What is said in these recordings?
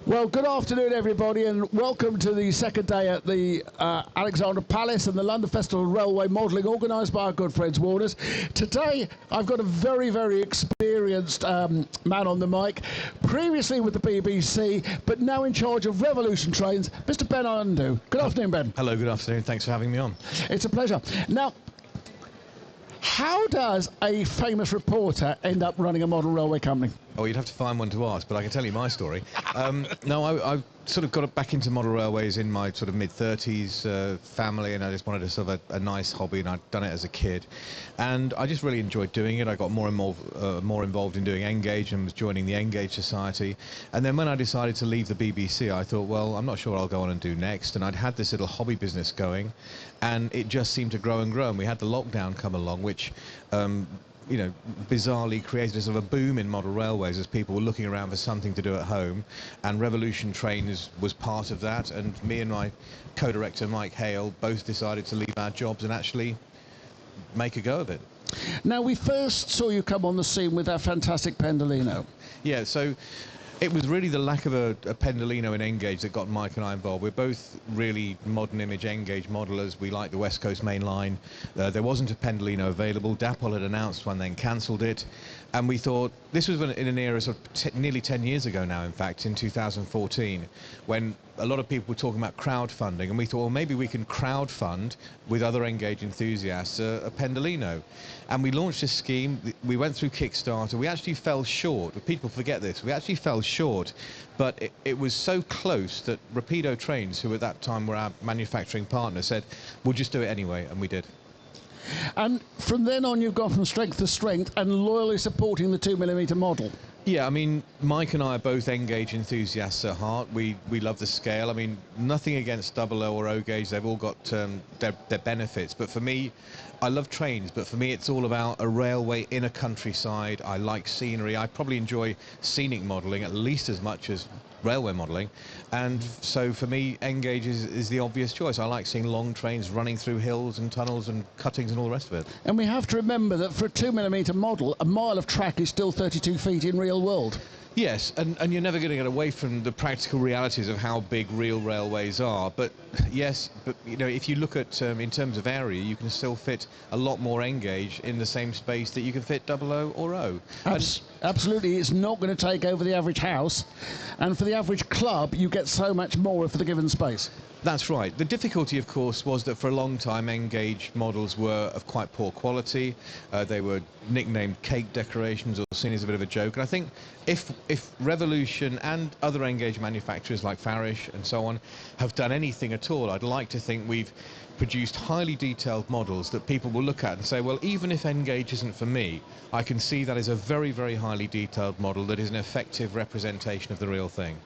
Well, good afternoon, everybody, and welcome to the second day at the Alexandra Palace and the London Festival of Railway Modelling, organised by our good friends Warners. Today, I've got a very, very experienced man on the mic, previously with the BBC, but now in charge of Revolution Trains, Mr. Ben Ando. Good afternoon, Ben. Hello, good afternoon. Thanks for having me on. It's a pleasure. Now, how does a famous reporter end up running a model railway company? Oh, you'd have to find one to ask, but I can tell you my story. No, I sort of got back into model railways in my sort of mid-30s, family, and I just wanted to sort of a nice hobby, and I'd done it as a kid. And I just really enjoyed doing it. I got more involved in doing Engage and was joining the Engage Society. And then when I decided to leave the BBC, I thought, well, I'm not sure what I'll go on and do next. And I'd had this little hobby business going, and it just seemed to grow and grow. And we had the lockdown come along, which you know, bizarrely created a sort of a boom in model railways as people were looking around for something to do at home, and Revolution Trains was part of that. And me and my co-director Mike Hale both decided to leave our jobs and actually make a go of it. Now, we first saw you come on the scene with that fantastic Pendolino. Yeah, so it was really the lack of a Pendolino in Engage that got Mike and I involved. We're both really modern image Engage modelers. We like the West Coast Main Line. There wasn't a Pendolino available. Dapol had announced one, then cancelled it. And we thought, this was in an era sort of nearly 10 years ago now, in fact, in 2014, when a lot of people were talking about crowdfunding, and we thought, well, maybe we can crowdfund with other Engage enthusiasts a Pendolino. And we launched this scheme. We went through Kickstarter. We actually fell short. People forget this. We actually fell short, but it was so close that Rapido Trains, who at that time were our manufacturing partner, said, we'll just do it anyway, and we did. And from then on, you've gone from strength to strength and loyally supporting the 2mm model. Yeah, I mean, Mike and I are both Engage enthusiasts at heart. We love the scale. I mean, nothing against double O or O gauge. They've all got their benefits. But for me, I love trains, but for me it's all about a railway in a countryside. I like scenery. I probably enjoy scenic modelling at least as much as railway modelling, and so for me Engage is the obvious choice. I like seeing long trains running through hills and tunnels and cuttings and all the rest of it. And we have to remember that for a 2mm model, a mile of track is still 32 feet in real world. Yes, and you're never going to get away from the practical realities of how big real railways are. But yes, but you know, if you look at in terms of area, you can still fit a lot more Engage in the same space that you can fit double O or O. Absolutely, it's not going to take over the average house, and for the average club, you get so much more for the given space. That's right. The difficulty, of course, was that for a long time Engage models were of quite poor quality. They were nicknamed cake decorations or seen as a bit of a joke. And I think if Revolution and other Engage manufacturers like Farish and so on have done anything at all, I'd like to think we've produced highly detailed models that people will look at and say, well, even if Engage isn't for me, I can see that is a very, very highly detailed model that is an effective representation of the real thing.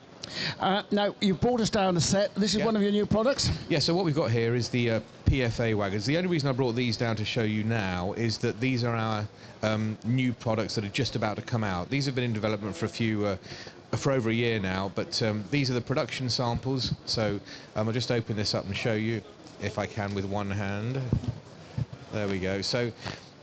Now, you brought us down a set. This is one of your new products? Yeah, so what we've got here is the PFA wagons. The only reason I brought these down to show you now is that these are our new products that are just about to come out. These have been in development for over a year now, but these are the production samples. So I'll just open this up and show you, if I can, with one hand. There we go. So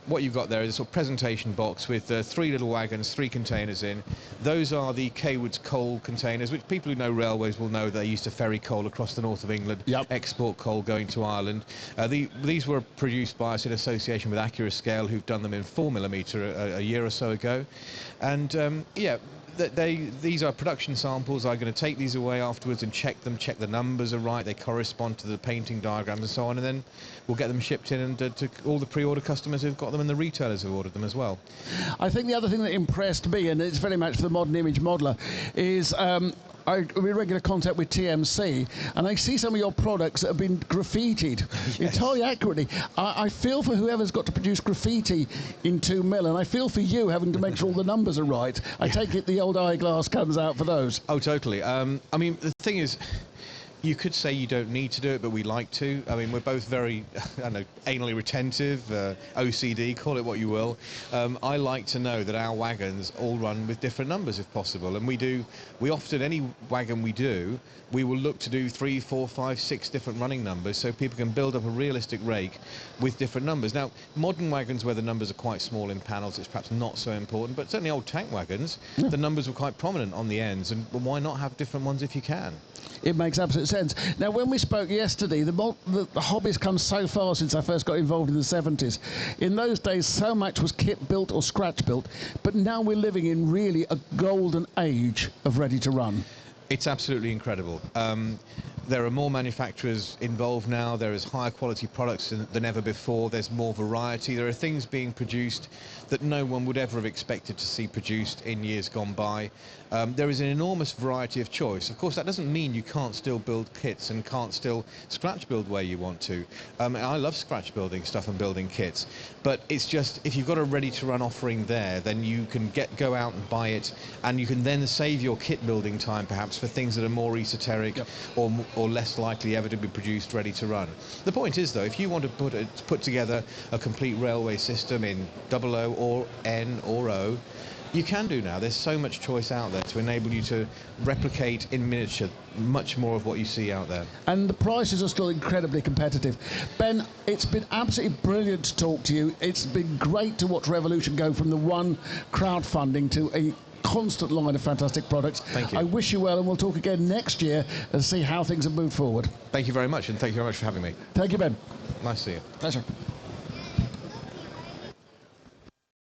what you've got there is a sort of presentation box with 3 little wagons, 3 containers in. Those are the Kaywood's coal containers, which people who know railways will know they used to ferry coal across the north of England, export coal going to Ireland. These were produced by us in association with Accurascale, who've done them in 4mm a year or so ago. And yeah, these are production samples. I'm going to take these away afterwards and check them, check the numbers are right, they correspond to the painting diagrams and so on, and then we'll get them shipped in and to all the pre-order customers who've got them and the retailers who've ordered them as well. I think the other thing that impressed me, and it's very much for the modern image modeler, is I'm in regular contact with TMC, and I see some of your products that have been graffitied entirely accurately. I feel for whoever's got to produce graffiti in 2mm, and I feel for you having to make sure all the numbers are right. I take it the old eyeglass comes out for those. Oh, totally. I mean, the thing is, You could say you don't need to do it, but we like to. I mean, we're both very, I don't know, anally retentive, OCD, call it what you will. I like to know that our wagons all run with different numbers if possible, and we often, any wagon we do, we will look to do 3, 4, 5, 6 different running numbers so people can build up a realistic rake with different numbers. Now, modern wagons where the numbers are quite small in panels, it's perhaps not so important, but certainly old tank wagons, the numbers were quite prominent on the ends, and why not have different ones if you can? It makes absolute sense. Now, when we spoke yesterday, the hobby's come so far since I first got involved in the 70s. In those days, so much was kit built or scratch built, but now we're living in really a golden age of ready to run. It's absolutely incredible. There are more manufacturers involved now. There is higher quality products than ever before. There's more variety. There are things being produced that no one would ever have expected to see produced in years gone by. There is an enormous variety of choice. Of course, that doesn't mean you can't still build kits and can't still scratch build where you want to. I love scratch building stuff and building kits, but it's just, if you've got a ready-to-run offering there, then you can go out and buy it, and you can then save your kit building time perhaps for things that are more esoteric or less likely ever to be produced ready to run. The point is, though, if you want to put together a complete railway system in 00 or N or O, you can do now. There's so much choice out there to enable you to replicate in miniature much more of what you see out there. And the prices are still incredibly competitive. Ben, it's been absolutely brilliant to talk to you. It's been great to watch Revolution go from the one crowdfunding to a constant line of fantastic products. Thank you. I wish you well, and we'll talk again next year and see how things have moved forward. Thank you very much, and thank you very much for having me. Thank you, Ben. Nice to see you. Pleasure.